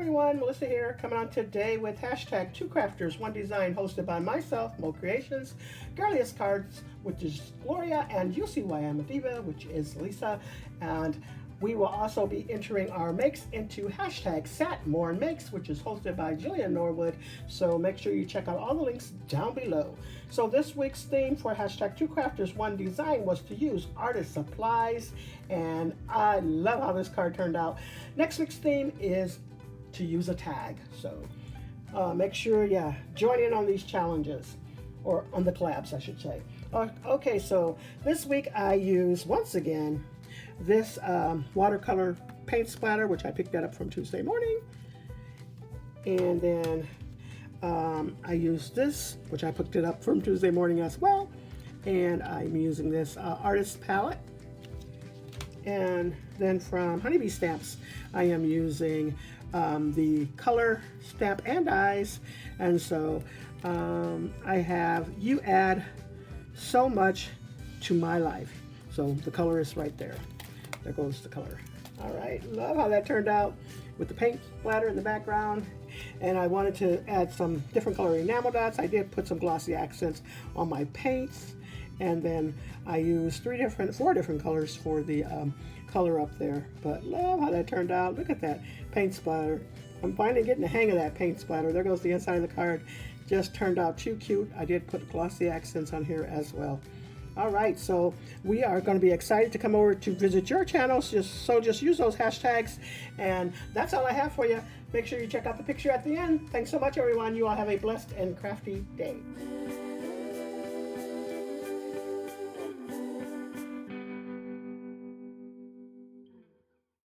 everyone, Melissa here, coming on today with hashtag Two Crafters, One Design, hosted by myself, Mo Creations, Girliest Cards, which is Gloria, and You See Why I'm a Diva, which is Lisa. And we will also be entering our makes into hashtag Sat More Makes, which is hosted by Norwood. So make sure you check out all the links down below. So this week's theme for hashtag Two Crafters One Design was to use artist supplies, and I love how this card turned out. Next week's theme is to use a tag. So make sure, join in on these challenges, or on the collabs, I should say. Okay, so this week I use once again this watercolor paint splatter, which I picked that up from Tuesday morning. And then I used this, which I picked it up from Tuesday morning as well. And I'm using this artist palette. And then from Honeybee Stamps, I am using the color stamp and dies. And so I have You Add So Much to My Life. So the color is right there. There goes the color. All right, love how that turned out with the paint splatter in the background. And I wanted to add some different color enamel dots. I did put some glossy accents on my paints. And then I used four different colors for the color up there. But love how that turned out. Look at that paint splatter. I'm finally getting the hang of that paint splatter. There goes the inside of the card. Just turned out too cute. I did put glossy accents on here as well. All right, so we are going to be excited to come over to visit your channels. Just use those hashtags, and that's all I have for you. Make sure you check out the picture at the end. Thanks so much, everyone. You all have a blessed and crafty day.